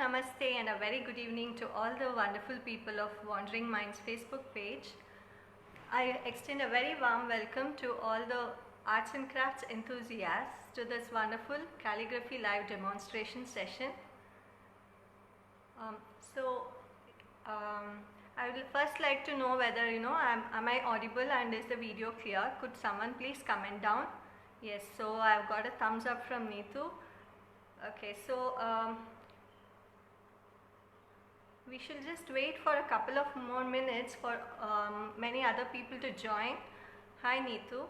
namaste, and a very good evening to all the wonderful people of Wandering Minds Facebook page. I extend a very warm welcome to all the arts and crafts enthusiasts to this wonderful calligraphy live demonstration session. Um, so, I will first like to know whether am I audible and is the video clear? Could someone please comment down? Yes, so I've got a thumbs up from Neetu. Okay, so we should just wait for a couple of more minutes for many other people to join. Hi Neetu.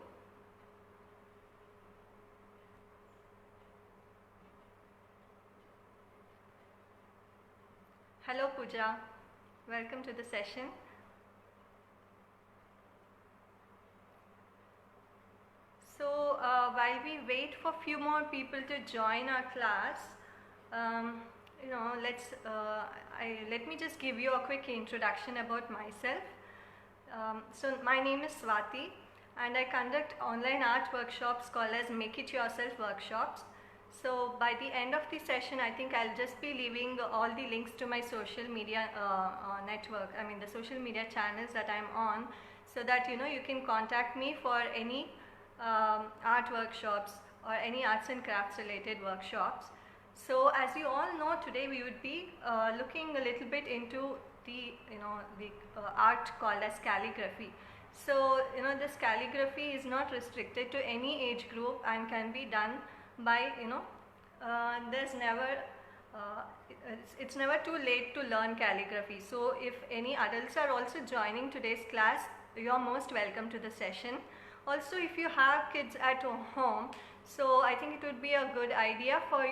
Hello Pooja. Welcome to the session. So while we wait for few more people to join our class, let me just give you a quick introduction about myself. So my name is Swati and I conduct online art workshops called as Make It Yourself workshops. So by the end of the session, I think I'll just be leaving all the links to my social media network, the social media channels that I'm on, so that you can contact me for any art workshops or any arts and crafts related workshops. So as you all know, today we would be looking a little bit into the art called as calligraphy. So this calligraphy is not restricted to any age group and can be done by it's never too late to learn calligraphy. So if any adults are also joining today's class, you're most welcome to the session. Also, if you have kids at home, so I think it would be a good idea for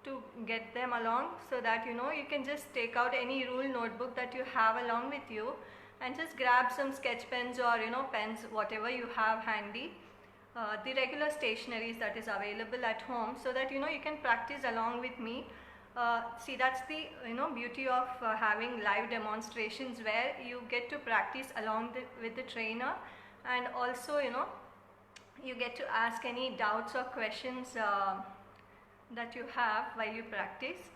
to get them along, so that you can just take out any rule notebook that you have along with you and just grab some sketch pens or pens, whatever you have handy, the regular stationeries that is available at home, so that you can practice along with me. See, that's the beauty of having live demonstrations, where you get to practice along with the trainer, and also you get to ask any doubts or questions that you have while you practice.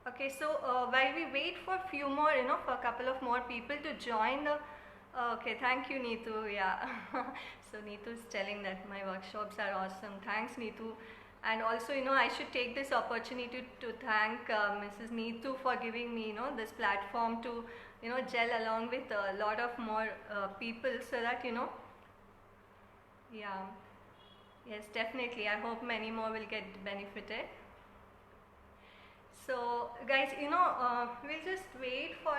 Okay, so while we wait for a few more, for a couple of more people to join the okay, thank you Neetu. Yeah. So Neetu is telling that my workshops are awesome. Thanks Neetu. And also I should take this opportunity to thank Mrs. Neetu for giving me this platform to gel along with a lot of more people, so that yeah, yes, definitely, I hope many more will get benefited. So guys, we'll just wait for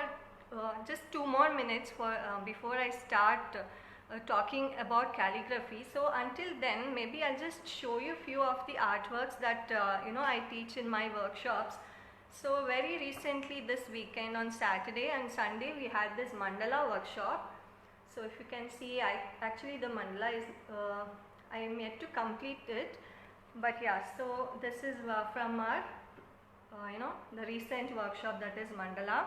just 2 more minutes for before I start talking about calligraphy. So until then, maybe I'll just show you a few of the artworks that I teach in my workshops. So very recently, this weekend on Saturday and Sunday, we had this mandala workshop. So if you can see, actually the mandala is I am yet to complete it, but yeah, so this is from our the recent workshop, that is mandala.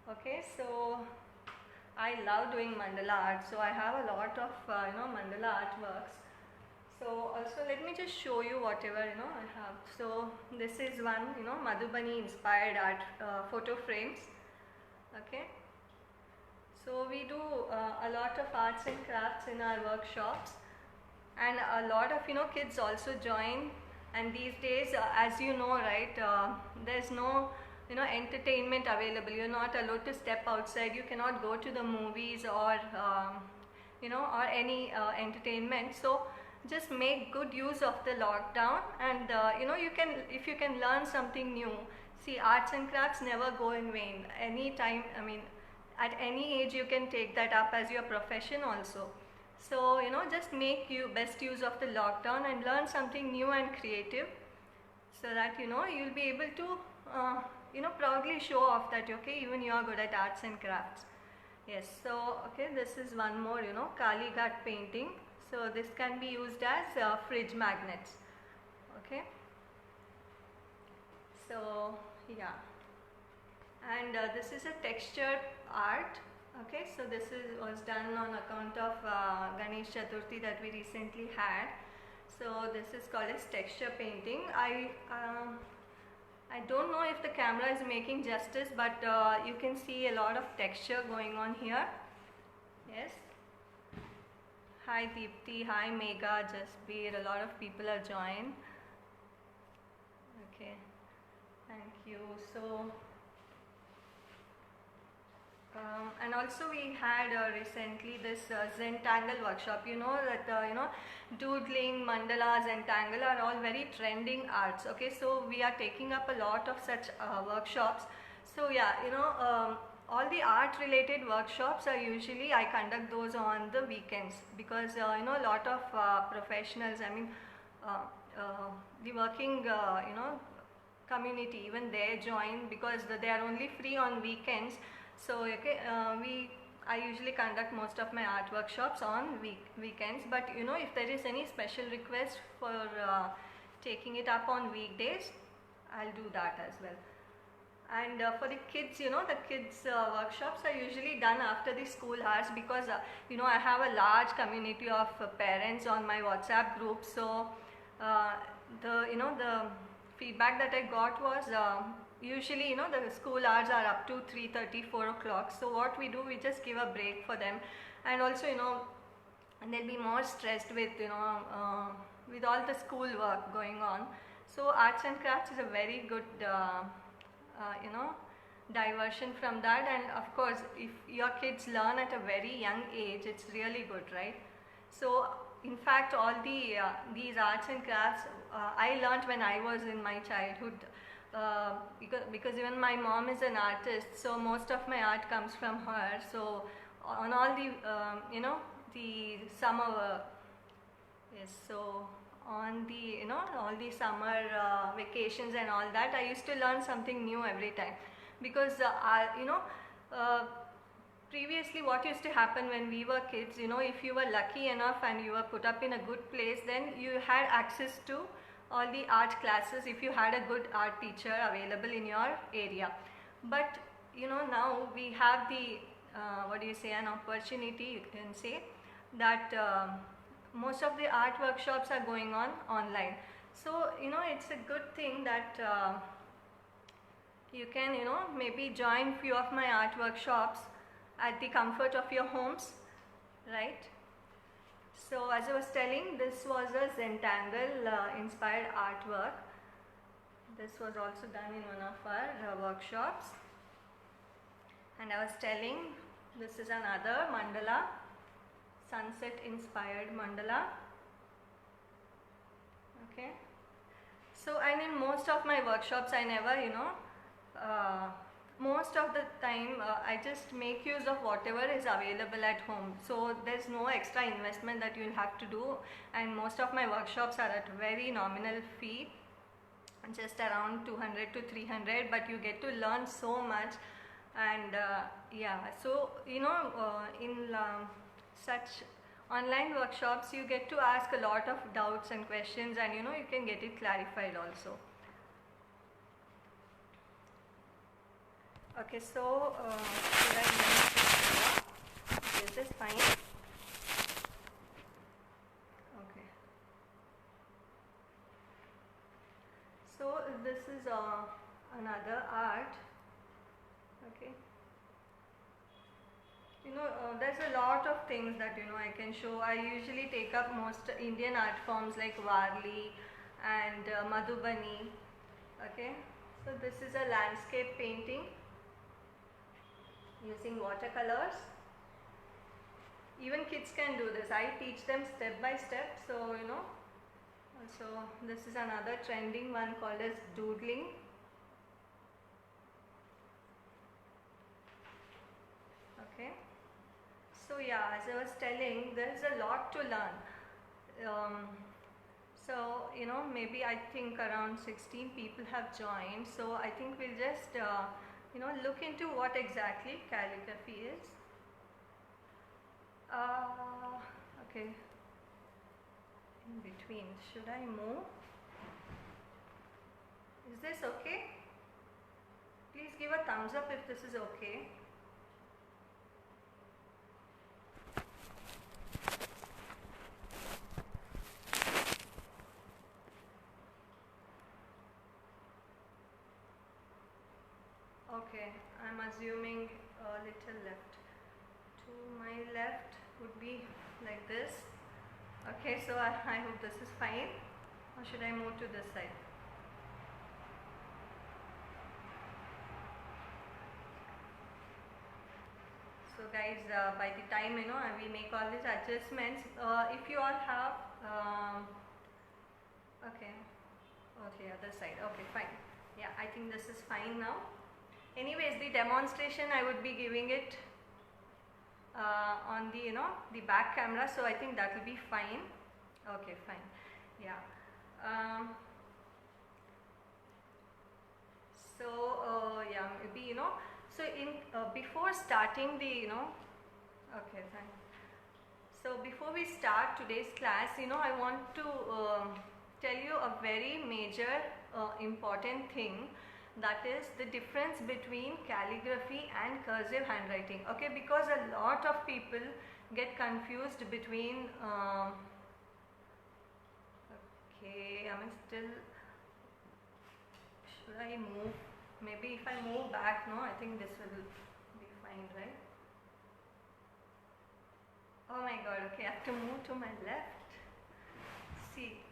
Okay, so I love doing mandala art, so I have a lot of mandala artworks. So also let me just show you whatever I have. So this is one Madhubani inspired art photo frames. Okay, so we do a lot of arts and crafts in our workshops, and a lot of kids also join. And these days, as you know, right, there's no entertainment available. You're not allowed to step outside. You cannot go to the movies or or any entertainment. So just make good use of the lockdown, and you can, if you can learn something new. See, arts and crafts never go in vain. Anytime, at any age you can take that up as your profession also. So just make best use of the lockdown and learn something new and creative, so that you'll be able to proudly show off that okay, even you are good at arts and crafts. Yes, so okay, this is one more Kali Ghat painting. So this can be used as fridge magnets. Okay, so yeah, and this is a texture art. Okay, so this was done on account of Ganesh Chaturthi that we recently had. So this is called as texture painting. I don't know if the camera is making justice, but you can see a lot of texture going on here. Yes. Hi Deepthi, hi Megha, Jasbir, a lot of people are joined. Okay, thank you. So, and also we had recently this Zentangle workshop. You know that doodling, mandala, Zentangle are all very trending arts. Okay, so we are taking up a lot of such workshops. So yeah, all the art related workshops are usually I conduct those on the weekends, because a lot of professionals, I mean the working community, even they join, because they are only free on weekends. So okay, I usually conduct most of my art workshops on weekends, but if there is any special request for taking it up on weekdays, I'll do that as well. And for the kids, the kids workshops are usually done after the school hours, because I have a large community of parents on my WhatsApp group. So the feedback that I got was usually the school hours are up to 3:30, 4 o'clock. So what we do, we just give a break for them, and also they'll be more stressed with with all the school work going on. So arts and crafts is a very good diversion from that. And of course, if your kids learn at a very young age, it's really good, right? So in fact, all these arts and crafts I learned when I was in my childhood, because even my mom is an artist, so most of my art comes from her. So on all the the summer yes, so on the all the summer vacations and all that, I used to learn something new every time, because previously what used to happen when we were kids, if you were lucky enough and you were put up in a good place, then you had access to all the art classes if you had a good art teacher available in your area. But now we have the an opportunity, you can say, that most of the art workshops are going on online. So it's a good thing that you can maybe join few of my art workshops at the comfort of your homes, right? So as I was telling, this was a Zentangle inspired artwork. This was also done in one of our workshops. And I was telling, this is another mandala, sunset inspired mandala. Okay. So, and in most of my workshops, I never, most of the time I just make use of whatever is available at home. So there's no extra investment that you'll have to do, and most of my workshops are at very nominal fee, just around 200 to 300, but you get to learn so much. And yeah, so in such online workshops, you get to ask a lot of doubts and questions, and you can get it clarified also. Okay, so should I move this? This is fine. Okay. So this is another art. Okay. There's a lot of things that I can show. I usually take up most Indian art forms like Varli and Madhubani. Okay. So this is a landscape painting using watercolors. Even kids can do this. I teach them step by step. So so this is another trending one called as doodling. Okay. So yeah, as I was telling, there is a lot to learn. So maybe I think around 16 people have joined. So I think we'll just look into what exactly calligraphy is. Okay. In between, should I move? Is this okay? Please give a thumbs up if this is okay. Okay, I'm assuming a little left. To my left would be like this. Okay, so I hope this is fine. Or should I move to this side? So guys, by the time we make all these adjustments, if you all have okay, okay, other side, okay, fine. Yeah, I think this is fine now. Anyways, the demonstration I would be giving it on the the back camera, so I think that will be fine. Okay, fine. Yeah. So yeah, maybe so in before starting the okay, fine. So before we start today's class, I want to tell you a very major important thing, that is the difference between calligraphy and cursive handwriting. Okay, because a lot of people get confused between okay, I mean, still, should I move? Maybe if I move back, no, I think this will be fine, right? Oh my god, okay, I have to move to my left. See.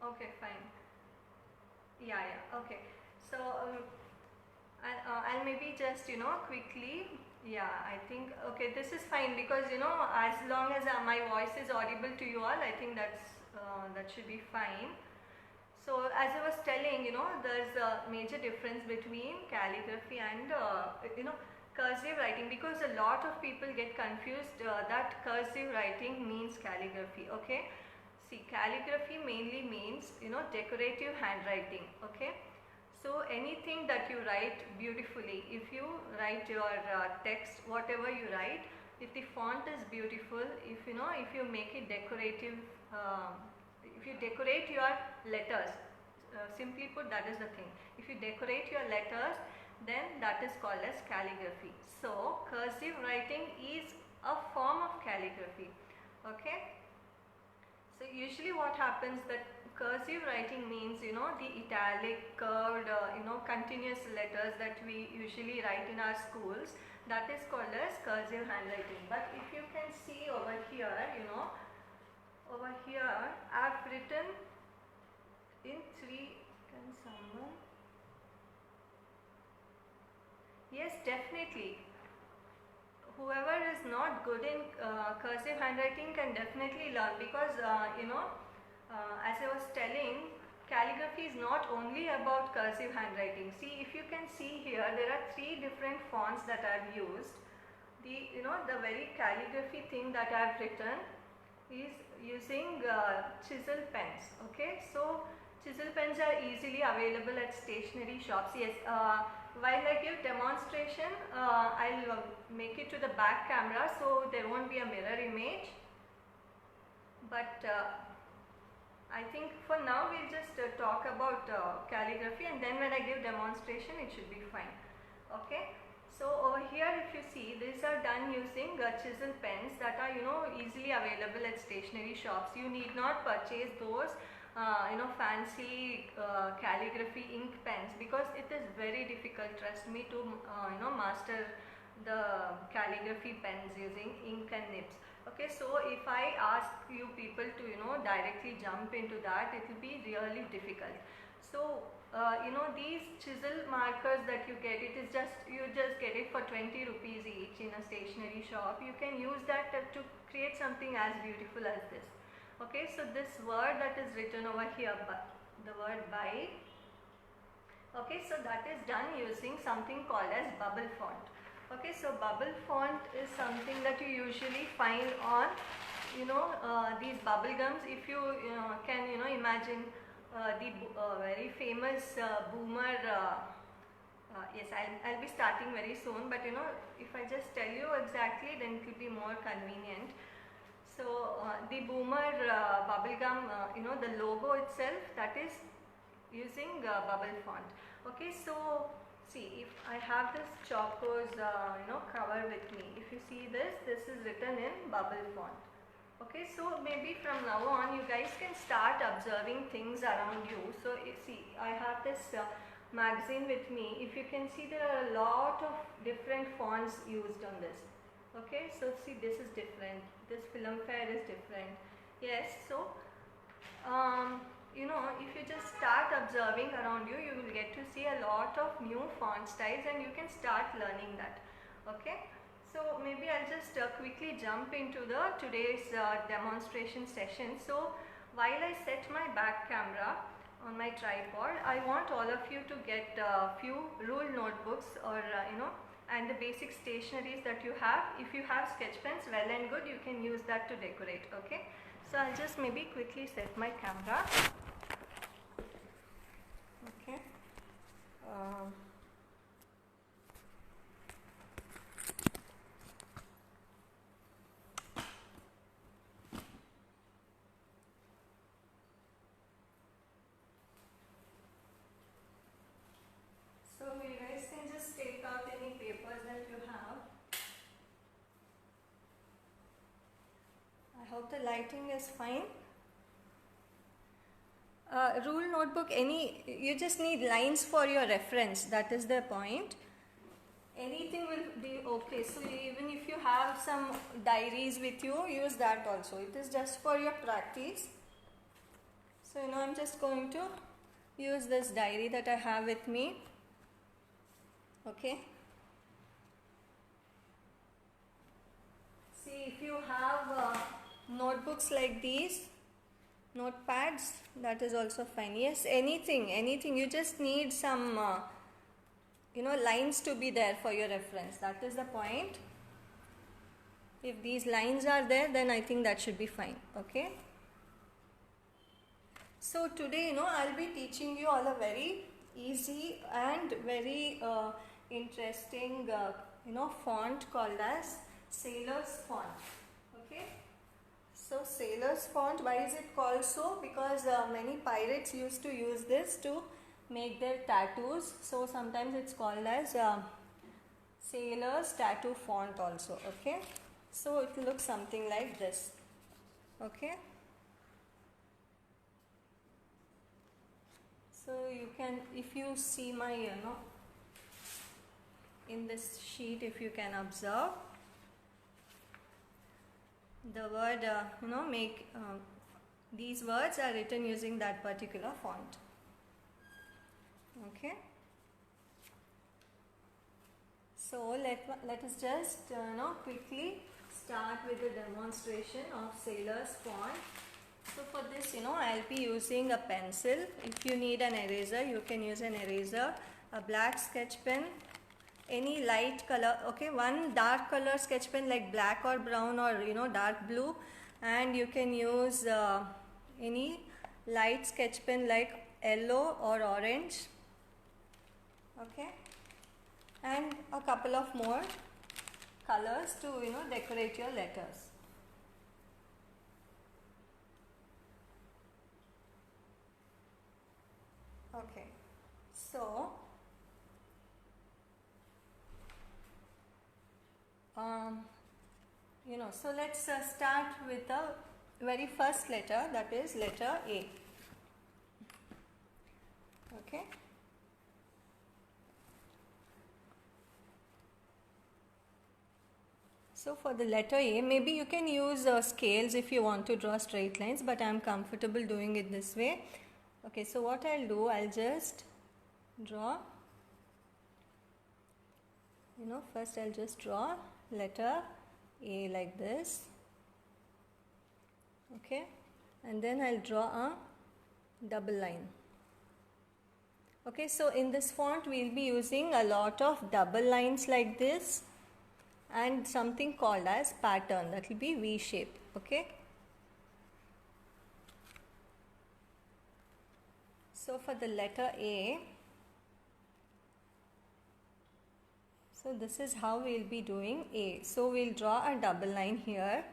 Okay, fine. Yeah, okay. So I'll maybe just quickly. Yeah, I think okay, this is fine, because as long as my voice is audible to you all, I think that should be fine. So as I was telling, there's a major difference between calligraphy and cursive writing, because a lot of people get confused that cursive writing means calligraphy. Okay, see, calligraphy mainly means decorative handwriting. Okay, so anything that you write beautifully, if you write your text, whatever you write, if the font is beautiful, if you make it decorative, if you decorate your letters, simply put, that is the thing. If you decorate your letters, then that is called as calligraphy. So cursive writing is a form of calligraphy. Okay. So usually what happens, that cursive writing means the italic, curved, continuous letters that we usually write in our schools, that is called as cursive handwriting. But if you can see over here, over here I have written in three. Can someone? Yes, definitely. Whoever is not good in cursive handwriting can definitely learn, because as I was telling, calligraphy is not only about cursive handwriting. See, if you can see here, there are three different fonts that I have used. The very calligraphy thing that I have written is using chisel pens. Okay, so chisel pens are easily available at stationery shops. Yes, while I give demonstration, I'll make it to the back camera, so there won't be a mirror image. But I think for now we'll just talk about calligraphy, and then when I give demonstration, it should be fine. Okay. So over here, if you see, these are done using chisel pens that are easily available at stationery shops. You need not purchase those fancy calligraphy ink pens, because it is very difficult, trust me, to master the calligraphy pens using ink and nibs. Okay, so if I ask you people to directly jump into that, it will be really difficult. So these chisel markers that you get, you just get it for 20 rupees each in a stationery shop. You can use that to create something as beautiful as this. Okay, so this word that is written over here, the word by, okay, so that is done using something called as bubble font. Okay, so bubble font is something that you usually find on these bubble gums. If you can imagine the very famous Boomer, yes, I'll be starting very soon, but if I just tell you exactly, then it will be more convenient. So the Boomer bubble gum, the logo itself, that is using bubble font. Okay, so see, if I have this Chocos cover with me, if you see this is written in bubble font. Okay, so maybe from now on you guys can start observing things around you. So see, I have this magazine with me. If you can see, there are a lot of different fonts used on this. Okay, so see, this is different. This Filmfare is different. Yes, so you know, if you just start observing around you, you will get to see a lot of new font styles and you can start learning that. Okay, so maybe I'll just quickly jump into the today's demonstration session. So while I set my back camera on my tripod, I want all of you to get a few rule notebooks or you know, and the basic stationeries that you have. If you have sketch pens, well and good, you can use that to decorate. Okay, so I'll just maybe quickly set my camera. Okay. So you guys can just take out any papers that you have. I hope the lighting is fine. Rule notebook, you just need lines for your reference, that is the point. Anything will be okay. So even if you have some diaries with you, use that also. It is just for your practice. So you know, I'm just going to use this diary that I have with me. Okay. See, if you have notebooks like these, notepads, that is also fine. Yes, anything. You just need some, you know, lines to be there for your reference. That is the point. If these lines are there, then I think that should be fine. Okay. So today, you know, I'll be teaching you all a very easy and very interesting, you know, font called as Sailor's font. Okay. So Sailor's font, why is it called so? Because many pirates used to use this to make their tattoos. So sometimes it's called as Sailor's tattoo font also. Okay. So it looks something like this. Okay. So you can, if you see my, you know, in this sheet, if you can observe, the word, you know, these words are written using that particular font. Okay. So let us just, you know, quickly start with the demonstration of Sailor's font. So for this, you know, I'll be using a pencil. If you need an eraser, you can use an eraser, a black sketch pen, any light color. Okay, one dark color sketch pen like black or brown or, you know, dark blue, and you can use any light sketch pen like yellow or orange. Okay, and a couple of more colors to, you know, decorate your letters. Okay, so you know, so let's start with the very first letter, that is letter A. Okay. So for the letter A, maybe you can use scales if you want to draw straight lines, but I am comfortable doing it this way. Okay, so what I'll do, I'll just draw, you know, first I'll just draw letter A like this. Okay, and then I'll draw a double line. Okay, so in this font we'll be using a lot of double lines like this and something called as pattern, that will be V shape. Okay, so for the letter A, so this is how we'll be doing A. So we'll draw a double line here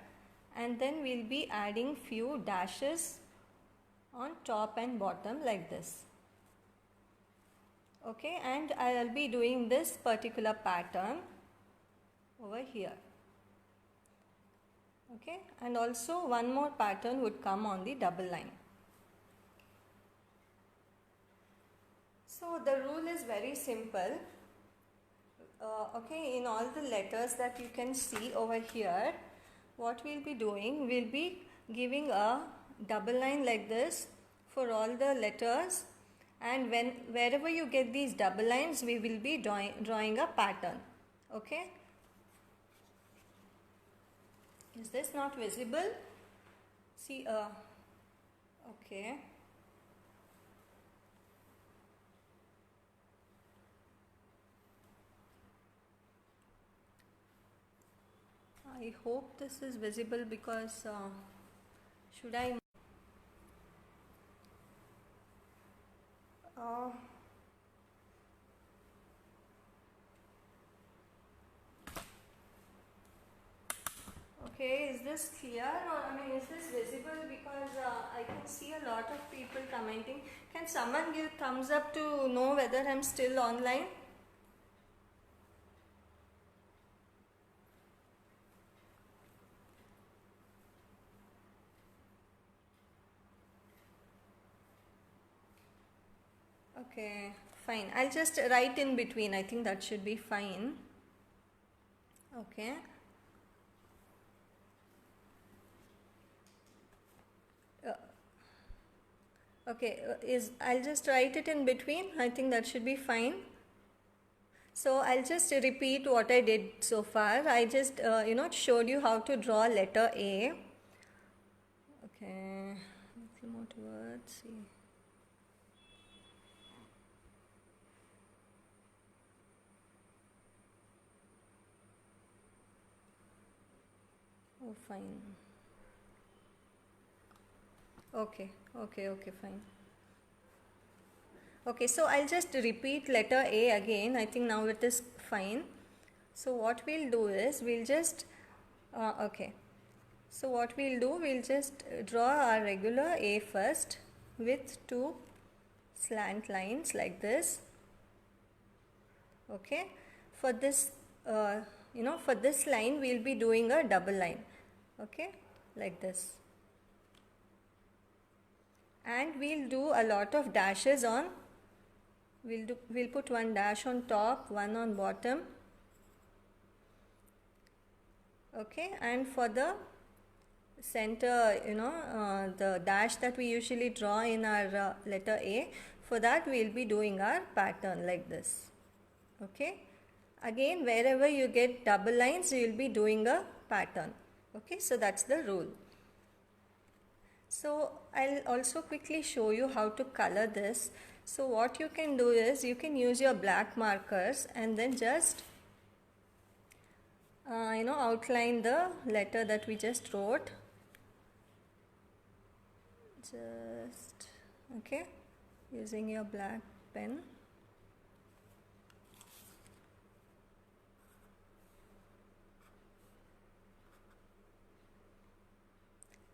and then we'll be adding few dashes on top and bottom like this. Okay, and I'll be doing this particular pattern over here. Okay, and also one more pattern would come on the double line. So the rule is very simple. Okay, in all the letters that you can see over here, what we'll be doing, we'll be giving a double line like this for all the letters, and wherever you get these double lines, we will be drawing a pattern. Okay, is this not visible? See, okay. I hope this is visible, because should I okay, is this clear, or I mean, is this visible? Because I can see a lot of people commenting. Can someone give thumbs up to know whether I'm still online? Okay, fine. I'll just write in between. I think that should be fine. Okay. Okay, I'll just write it in between. I think that should be fine. So I'll just repeat what I did so far. I just showed you how to draw letter A. Okay, a little more towards. See. Oh, fine. Okay, fine. Okay, so I'll just repeat letter A again. I think now it is fine. So what we'll do is, we'll just, okay. So what we'll do, we'll just draw our regular A first with two slant lines like this. Okay, for this, for this line, we'll be doing a double line. Okay, like this. And we'll do a lot of dashes on. We'll put one dash on top, one on bottom. Okay, and for the center, the dash that we usually draw in our letter A, for that we'll be doing our pattern like this. Okay, again, wherever you get double lines, you will be doing a pattern. Okay, so that's the rule. So I'll also quickly show you how to color this. So what you can do is, you can use your black markers and then just outline the letter that we just wrote. Just, okay, using your black pen.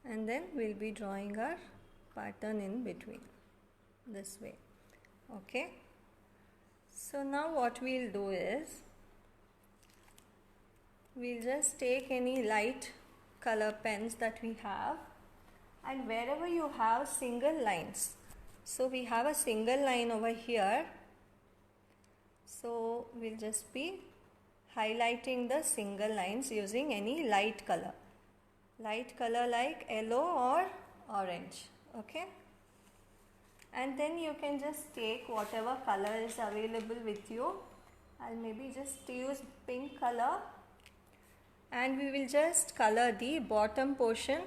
And then we'll be drawing our pattern in between, this way. Okay, so now what we'll do is, we'll just take any light color pens that we have, and wherever you have single lines, so we have a single line over here, so we'll just be highlighting the single lines using any light color like yellow or orange. Okay, and then you can just take whatever color is available with you. I'll maybe just use pink color, and we will just color the bottom portion,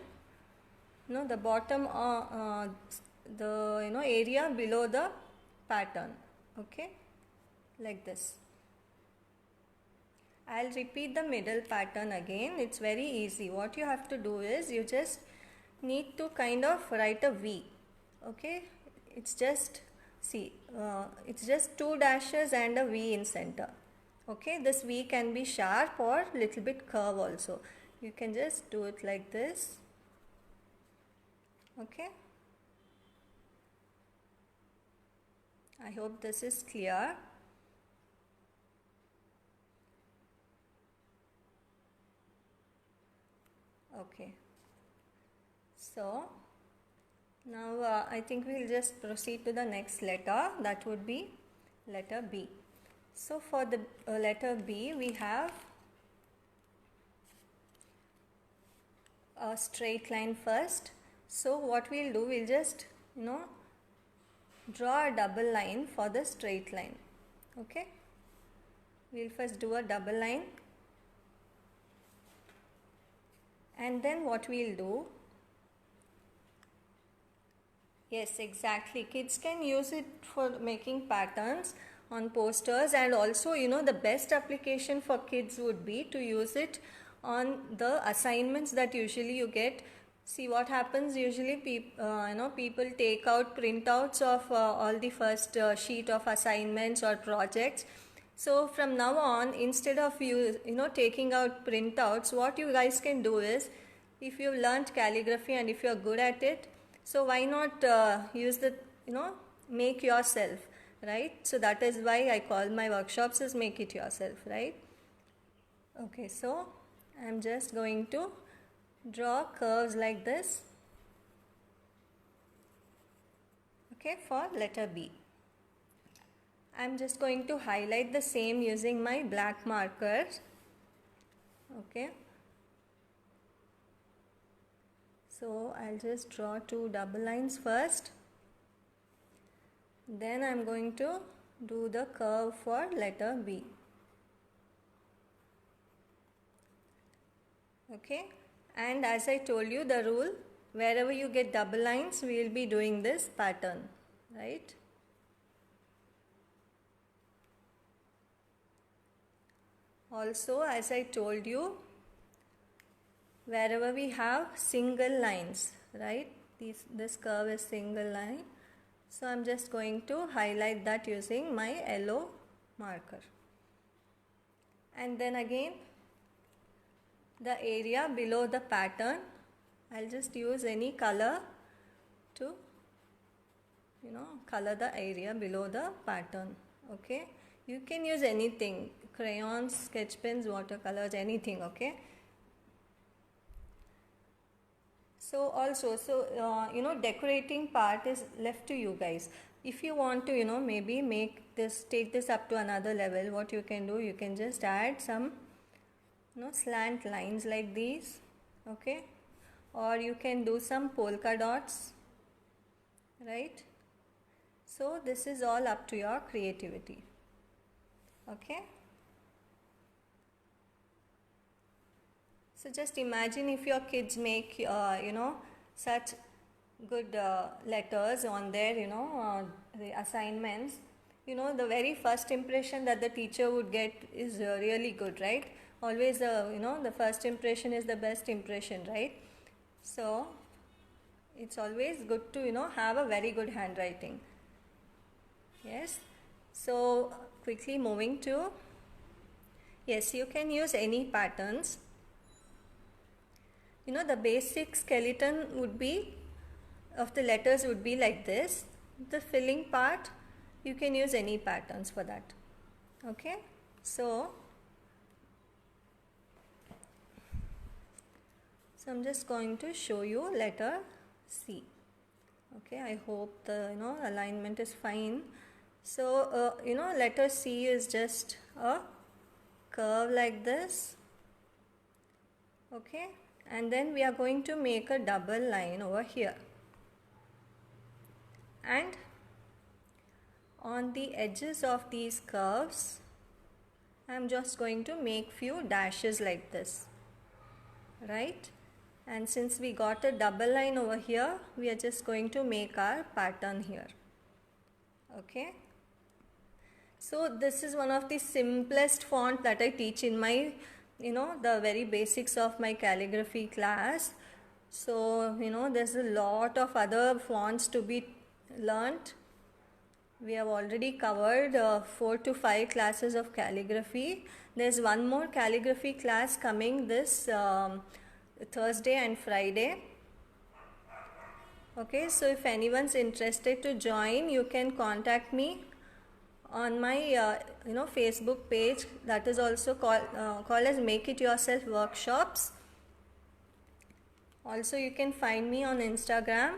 the bottom the area below the pattern. Okay, like this. I'll repeat the middle pattern again. It's very easy. What you have to do is, you just need to kind of write a V. Okay, it's just, see, it's just two dashes and a V in center. Okay, this V can be sharp or little bit curve also. You can just do it like this. Okay, I hope this is clear. Okay, so now I think we'll just proceed to the next letter, that would be letter B. So for the letter B, we have a straight line first. So what we'll do, we'll just draw a double line for the straight line. Okay, we'll first do a double line, and then what we'll do, yes, exactly, kids can use it for making patterns on posters, and also the best application for kids would be to use it on the assignments that usually you get. See what happens, usually people take out printouts of all the first sheet of assignments or projects. So from now on, instead of taking out printouts, what you guys can do is, if you've learned calligraphy and if you're good at it, so why not use the make yourself, right? So that is why I call my workshops as make it yourself, right? Okay, so I'm just going to draw curves like this, okay, for letter B. I'm just going to highlight the same using my black markers. Okay, so I'll just draw 2 double lines first, then I'm going to do the curve for letter B. Okay, and as I told you, the rule, wherever you get double lines, we will be doing this pattern, right? Also, as I told you, wherever we have single lines, right, this curve is single line, so I'm just going to highlight that using my yellow marker. And then again, the area below the pattern, I'll just use any color to color the area below the pattern. Okay, you can use anything, crayons, sketch pens, watercolors, anything. Okay, so also, decorating part is left to you guys. If you want to maybe take this up to another level, what you can do, you can just add some slant lines like these. Okay, or you can do some polka dots, right? So this is all up to your creativity. Okay, so just imagine if your kids make such good letters on their the assignments, the very first impression that the teacher would get is really good, right? Always the first impression is the best impression, right? So it's always good to have a very good handwriting. Yes, so quickly moving to, yes, you can use any patterns. The basic skeleton would be of the letters would be like this. The filling part, you can use any patterns for that. Okay, so I'm just going to show you letter C. Okay, I hope the alignment is fine. So letter C is just a curve like this. Okay, and then we are going to make a double line over here, and on the edges of these curves I'm just going to make few dashes like this, right? And since we got a double line over here, we are just going to make our pattern here. Okay, so this is one of the simplest font that I teach in my the very basics of my calligraphy class. So there's a lot of other fonts to be learnt. We have already covered 4 to 5 classes of calligraphy. There's one more calligraphy class coming this Thursday and Friday. Okay, so if anyone's interested to join, you can contact me on my Facebook page, that is also called as Make It Yourself Workshops. Also you can find me on Instagram.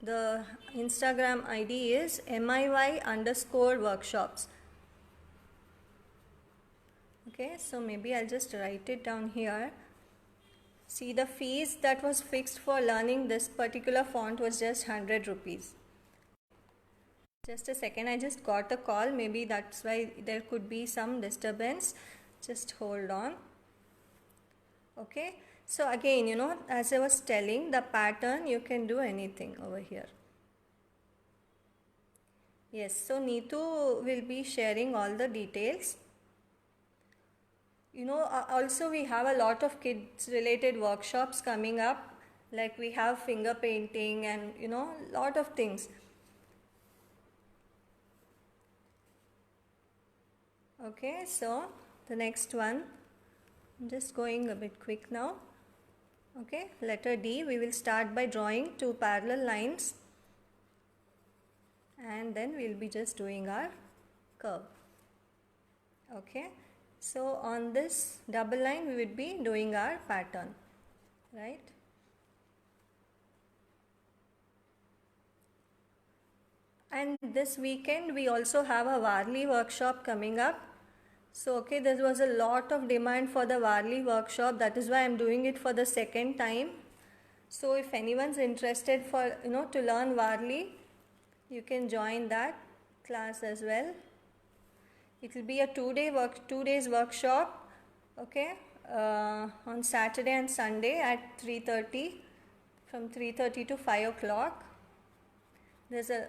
The Instagram ID is miy_workshops. Okay, so maybe I'll just write it down here. See, the fees that was fixed for learning this particular font was just 100 rupees. Just a second, I just got a call. Maybe that's why there could be some disturbance. Just hold on. Okay, so again, as I was telling, the pattern, you can do anything over here. Yes, so Neetu will be sharing all the details. Also we have a lot of kids related workshops coming up, like we have finger painting and lot of things. Okay, so the next one, I'm just going a bit quick now. Okay, letter D, we will start by drawing two parallel lines and then we'll be just doing our curve. Okay, so on this double line we would be doing our pattern, right? And this weekend we also have a Varli workshop coming up. So okay, there was a lot of demand for the Varli workshop. That is why I'm doing it for the second time. So if anyone's interested for to learn Varli, you can join that class as well. It will be a 2 days workshop. Okay, on Saturday and Sunday at 3:30, from 3:30 to 5 o'clock. There's a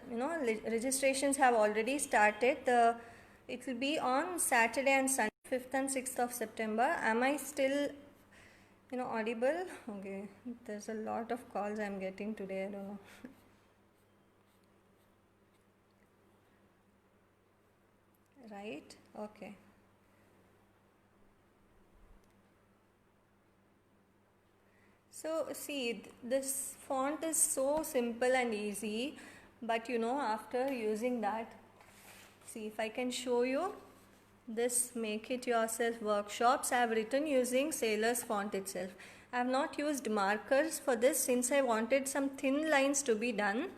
registrations have already started. It will be on Saturday and Sunday, 5th and 6th of September. Am I still audible? Okay, there's a lot of calls I'm getting today. I don't know. Right? Okay. So see, this font is so simple and easy, but after using that, see if I can show you this make it yourself workshops. I have written using Sailor's font itself. I have not used markers for this since I wanted some thin lines to be done.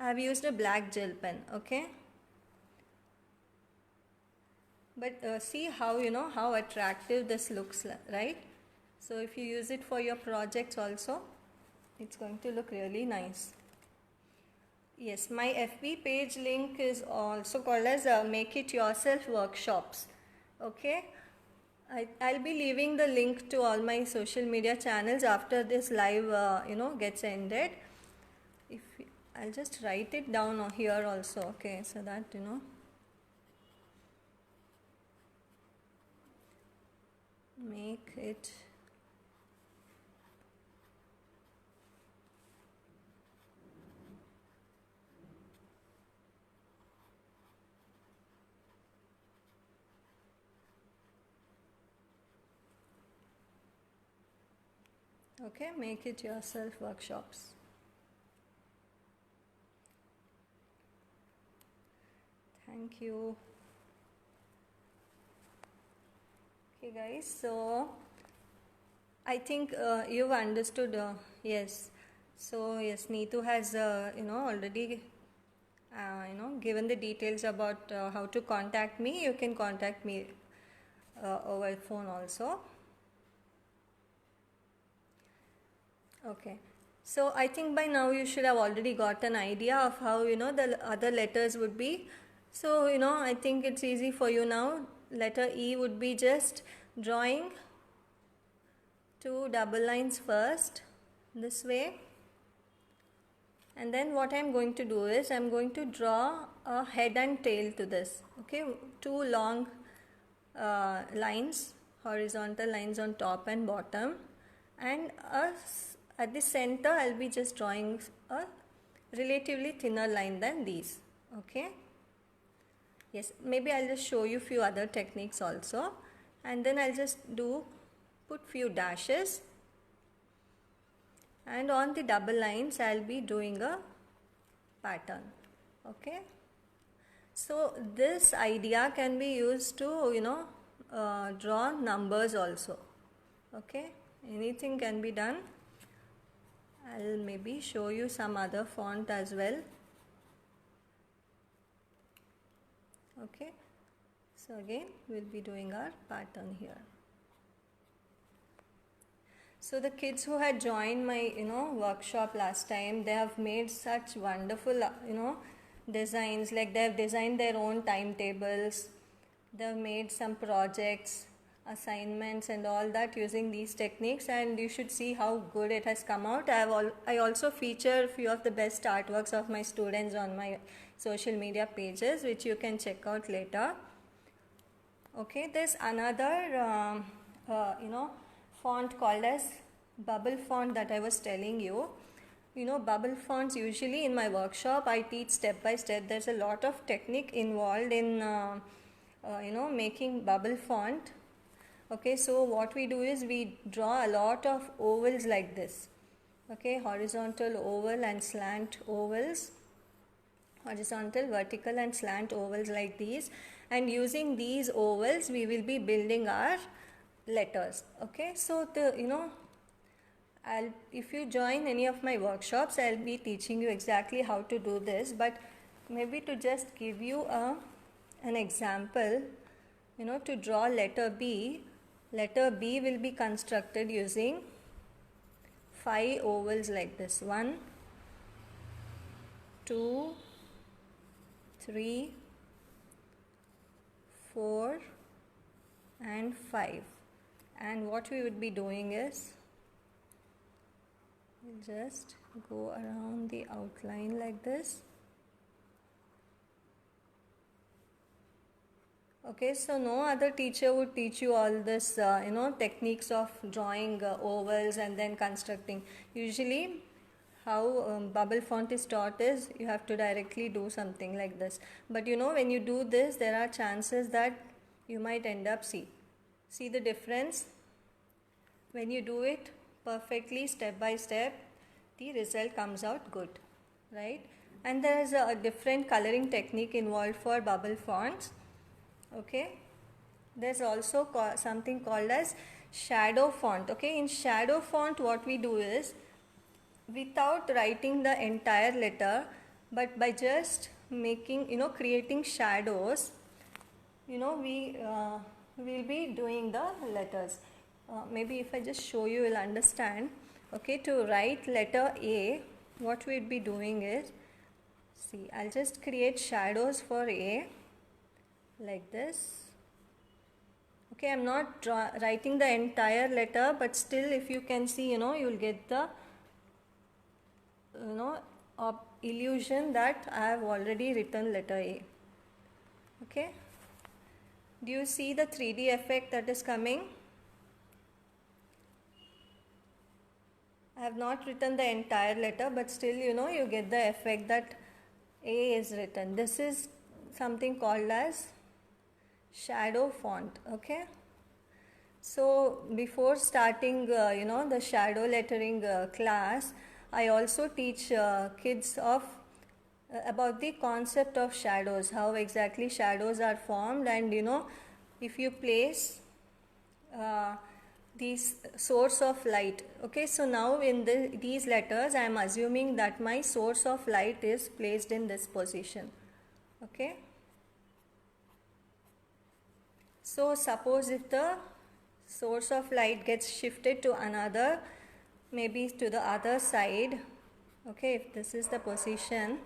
I have used a black gel pen. Okay. But see how how attractive this looks, right? So if you use it for your projects also, it's going to look really nice. Yes, my FB page link is also called as Make It Yourself Workshops. Okay, I'll be leaving the link to all my social media channels after this live gets ended. If I'll just write it down here also. Okay, so that make it okay, make it yourself workshops. Thank you. Okay guys, so I think you've understood. Yes, so yes, Neetu has already given the details about how to contact me. You can contact me over phone also. Okay, so I think by now you should have already got an idea of how the other letters would be. So I think it's easy for you now. Letter E would be just drawing two double lines first this way, and then what I'm going to do is I'm going to draw a head and tail to this. Okay, two long lines, horizontal lines on top and bottom, and at the center I'll be just drawing a relatively thinner line than these. Okay, yes, maybe I'll just show you few other techniques also, and then I'll just put few dashes, and on the double lines I'll be doing a pattern. Okay, so this idea can be used to draw numbers also. Okay, anything can be done. I'll maybe show you some other font as well. Okay, so again we'll be doing our pattern here. So the kids who had joined my workshop last time, they have made such wonderful designs. Like they have designed their own timetables, they have made some projects, assignments and all that using these techniques, and you should see how good it has come out. I also feature a few of the best artworks of my students on my social media pages, which you can check out later. Okay, there's another font called as bubble font that I was telling you. Bubble fonts, usually in my workshop I teach step by step. There's a lot of technique involved in making bubble font. Okay, so what we do is we draw a lot of ovals like this. Okay, horizontal oval and slant ovals, horizontal, vertical and slant ovals like these, and using these ovals we will be building our letters. Okay, so if you join any of my workshops, I'll be teaching you exactly how to do this, but maybe to just give you an example, to draw letter B will be constructed using 5 ovals like this. 1, 2, 3, 4 and 5. And what we would be doing is we'll just go around the outline like this. Okay, so no other teacher would teach you all this techniques of drawing ovals and then constructing. Usually how bubble font is taught is you have to directly do something like this, but when you do this, there are chances that you might end up see the difference. When you do it perfectly step by step, the result comes out good, right? And there is a different coloring technique involved for bubble fonts. Okay, there's also something called as shadow font. Okay, in shadow font what we do is, without writing the entire letter, but by just making creating shadows, we will be doing the letters. Maybe if I just show you, you'll understand. Okay, to write letter A, what we'd be doing is, see, I'll just create shadows for A like this. Okay, I'm not writing the entire letter, but still if you can see, you'll get the illusion that I have already written letter A. Okay, do you see the 3D effect that is coming? I have not written the entire letter, but still you get the effect that A is written. This is something called as shadow font. Okay, so before starting the shadow lettering class, I also teach kids about the concept of shadows, how exactly shadows are formed, and if you place these source of light. Okay, so now in these letters I am assuming that my source of light is placed in this position. Okay, so suppose if the source of light gets shifted to another, maybe to the other side, okay, if this is the position,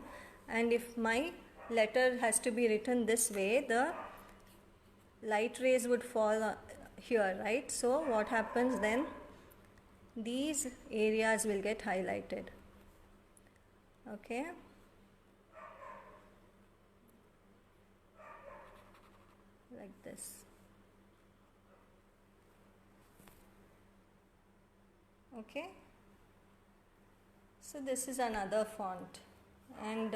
and if my letter has to be written this way, the light rays would fall here, right? So what happens then? These areas will get highlighted. Okay, like this. Okay, so this is another font, and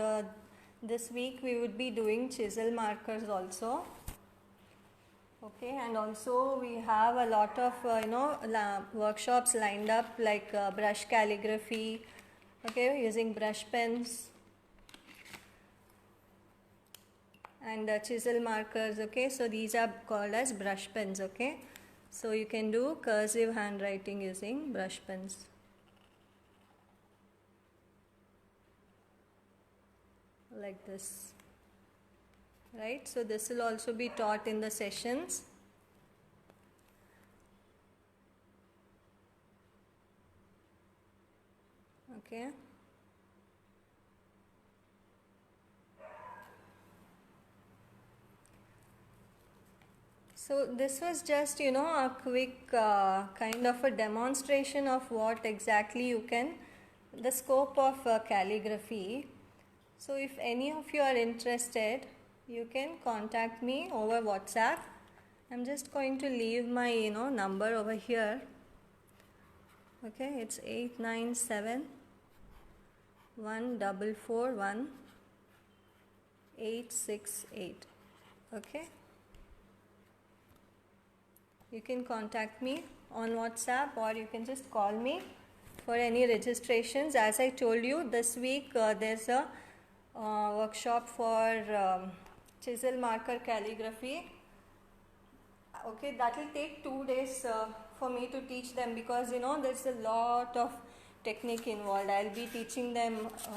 this week we would be doing chisel markers also. Okay, and also we have a lot of workshops lined up, like brush calligraphy, okay, using brush pens, and chisel markers. Okay, so these are called as brush pens. Okay, so you can do cursive handwriting using brush pens. like this, right? So this will also be taught in the sessions. Okay. So this was just, a quick kind of a demonstration of what exactly the scope of calligraphy. So if any of you are interested, you can contact me over WhatsApp. I'm just going to leave my, number over here. Okay, it's 897 1441 868. Okay. You can contact me on WhatsApp, or you can just call me for any registrations. As I told you, this week there's a workshop for chisel marker calligraphy. Okay, that will take 2 days for me to teach them, because there's a lot of technique involved. I'll be teaching them, if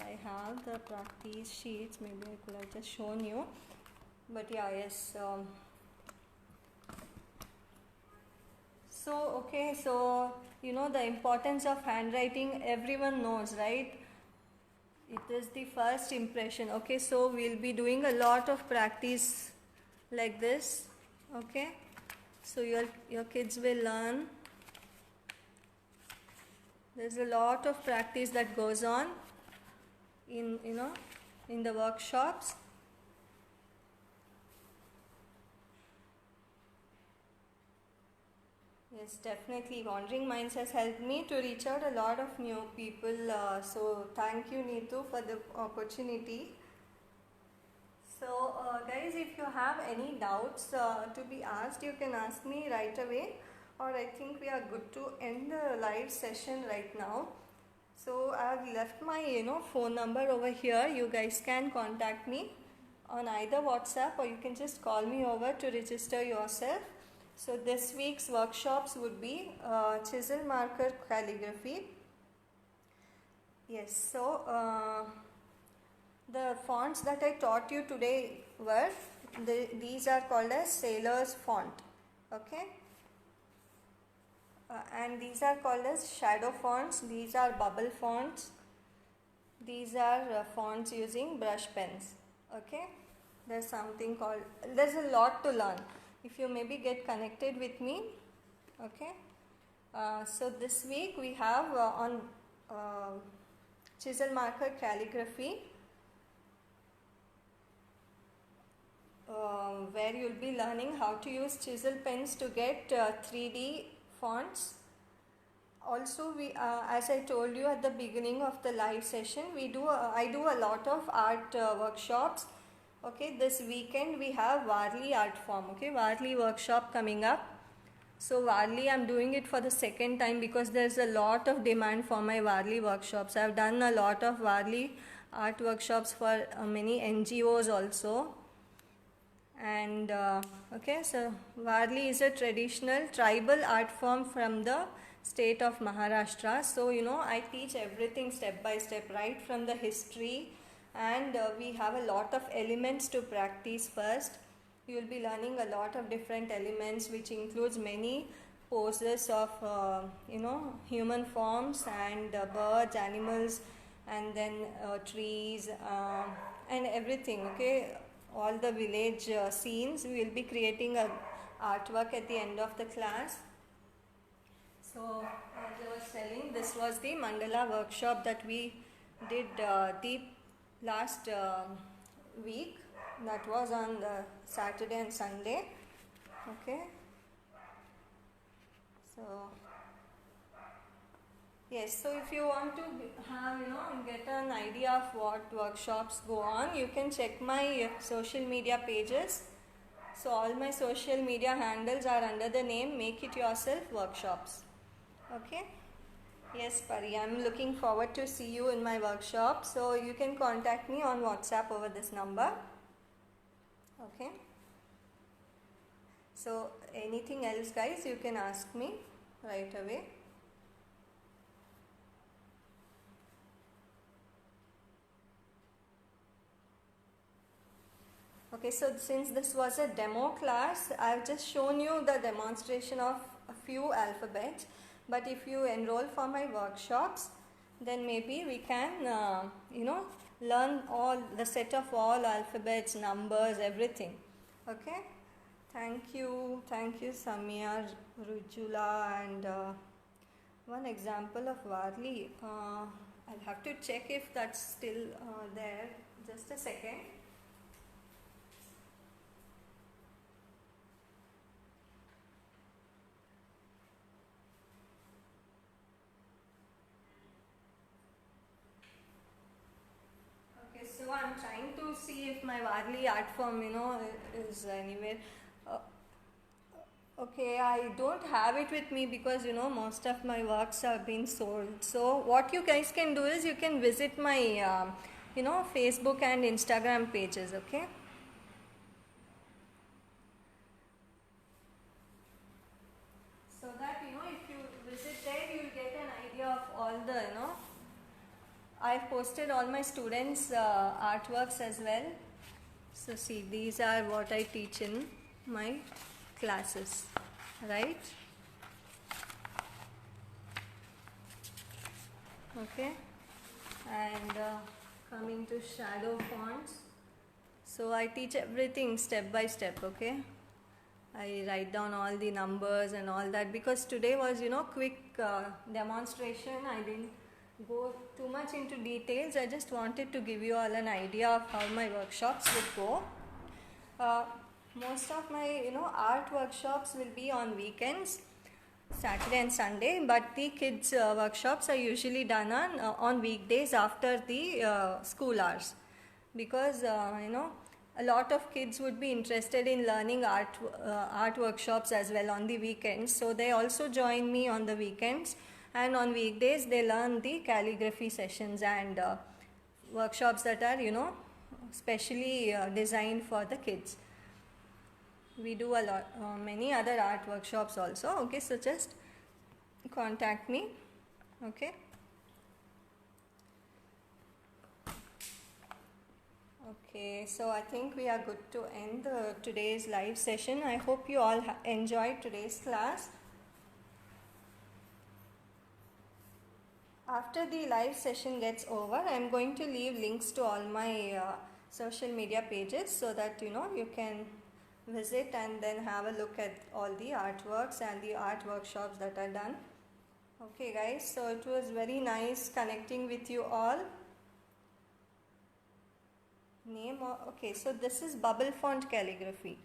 I have the practice sheets, maybe I could have just shown you. But yeah, yes. So the importance of handwriting, everyone knows, right? It is the first impression. Okay, so we'll be doing a lot of practice like this. Okay, so your kids will learn. There's a lot of practice that goes on in the workshops. Yes, definitely. Wandering Minds has helped me to reach out a lot of new people. So thank you, Neetu, for the opportunity. So guys, if you have any doubts to be asked, you can ask me right away, or I think we are good to end the live session right now. So I have left my phone number over here. You guys can contact me on either WhatsApp, or you can just call me over to register yourself. So this week's workshops would be chisel marker calligraphy. Yes, so the fonts that I taught you today were, these are called as sailor's font. Okay. And these are called as shadow fonts. These are bubble fonts. These are fonts using brush pens. Okay. There's a lot to learn if you maybe get connected with me. Okay. So this week we have on chisel marker calligraphy, where you'll be learning how to use chisel pens to get 3D fonts. Also, we as I told you at the beginning of the live session, I do a lot of art workshops. Okay, this weekend we have Varli art form. Okay, Varli workshop coming up. So Varli, I'm doing it for the second time because there's a lot of demand for my Varli workshops. I've done a lot of Varli art workshops for many NGOs also. And okay, so Varli is a traditional tribal art form from the state of Maharashtra. So I teach everything step by step, right from the history, and we have a lot of elements to practice first. You will be learning a lot of different elements, which includes many poses of human forms and birds, animals, and then trees and everything. Okay, all the village scenes. We will be creating a artwork at the end of the class. So as I was telling, this was the mandala workshop that we did the last week. That was on the Saturday and Sunday. Okay. So yes, so if you want to have get an idea of what workshops go on, you can check my social media pages. So all my social media handles are under the name Make It Yourself Workshops. Okay. Yes, Pari, I'm looking forward to see you in my workshop. So you can contact me on WhatsApp over this number. Okay. So anything else, guys, you can ask me right away. Okay, so since this was a demo class, I've just shown you the demonstration of a few alphabets. But if you enroll for my workshops, then maybe we can, learn all the set of all alphabets, numbers, everything. Okay, thank you, Samia, Rujula, and one example of Varli. I'll have to check if that's still there. Just a second. Okay, so I'm trying to see if my Varli art form, is anywhere. Uh, okay, I don't have it with me because most of my works have been sold. So what you guys can do is you can visit my, Facebook and Instagram pages. Okay. So that if you visit there, you'll get an idea of all the I've posted all my students' artworks as well. So see, these are what I teach in my classes, right? Okay, and coming to shadow fonts. So I teach everything step by step. Okay, I write down all the numbers and all that because today was quick demonstration. I didn't go too much into details. I just wanted to give you all an idea of how my workshops would go. Most of my art workshops will be on weekends, Saturday and Sunday, but the kids workshops are usually done on weekdays after the school hours, because a lot of kids would be interested in learning art workshops as well on the weekends, so they also join me on the weekends, and on weekdays they learn the calligraphy sessions and workshops that are specially designed for the kids. We do a lot many other art workshops also. Okay, so just contact me. Okay. Okay, so I think we are good to end today's live session. I hope you all enjoyed today's class. After the live session gets over, I am going to leave links to all my social media pages so that you can visit and then have a look at all the artworks and the art workshops that are done. Okay guys, so it was very nice connecting with you all. Okay, so this is bubble font calligraphy.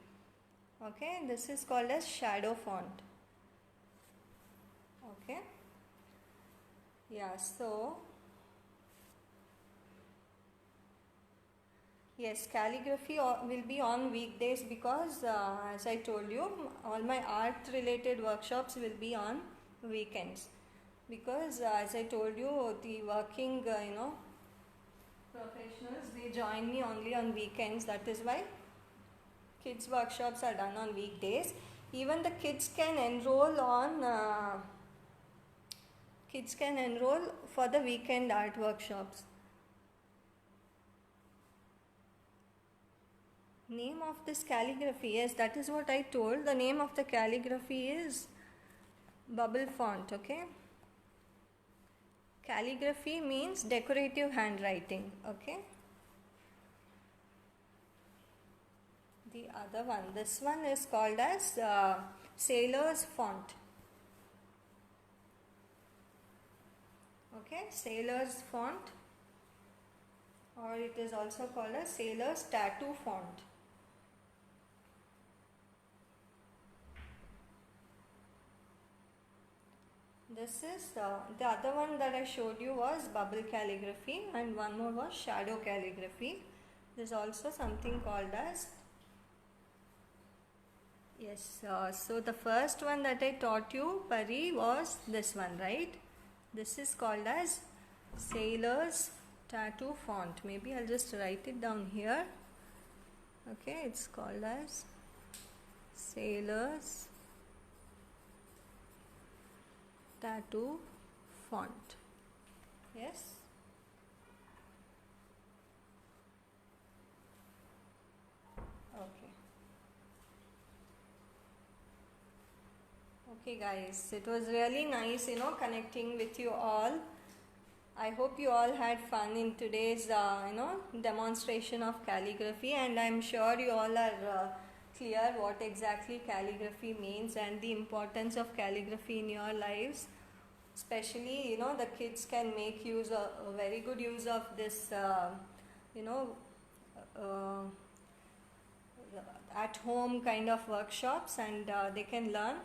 Okay, this is called as shadow font. Okay. Yeah, so yes, calligraphy will be on weekdays because as I told you, all my art related workshops will be on weekends, because as I told you, the working professionals, they join me only on weekends. That is why kids workshops are done on weekdays. Even the kids can enroll for the weekend art workshops. Name of this calligraphy, yes, that is what I told. The name of the calligraphy is bubble font. Okay, calligraphy means decorative handwriting. Okay, the other one, this one is called as sailor's font. Okay, sailor's font, or it is also called as sailor's tattoo font. This is the other one that I showed you was bubble calligraphy, and one more was shadow calligraphy. There's also something called as, yes, so the first one that I taught you, Pari, was this one, right? This is called as sailor's tattoo font. Maybe I'll just write it down here. Okay, it's called as sailor's tattoo font. Yes. Okay guys, it was really nice, connecting with you all. I hope you all had fun in today's, demonstration of calligraphy, and I'm sure you all are clear what exactly calligraphy means and the importance of calligraphy in your lives. Especially, the kids can make a very good use of this, you know, uh, at home kind of workshops, and they can learn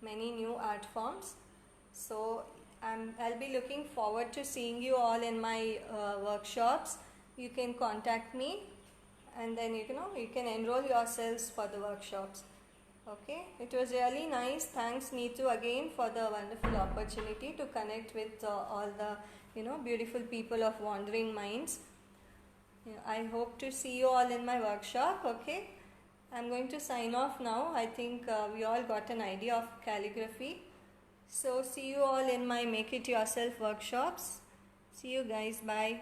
many new art forms. So I'll be looking forward to seeing you all in my workshops. You can contact me, and then you can enroll yourselves for the workshops. Okay, it was really nice. Thanks Neetu again for the wonderful opportunity to connect with all the beautiful people of Wandering Minds. I hope to see you all in my workshop. Okay, I'm going to sign off now. I think we all got an idea of calligraphy. So see you all in my Make It Yourself workshops. See you guys. Bye.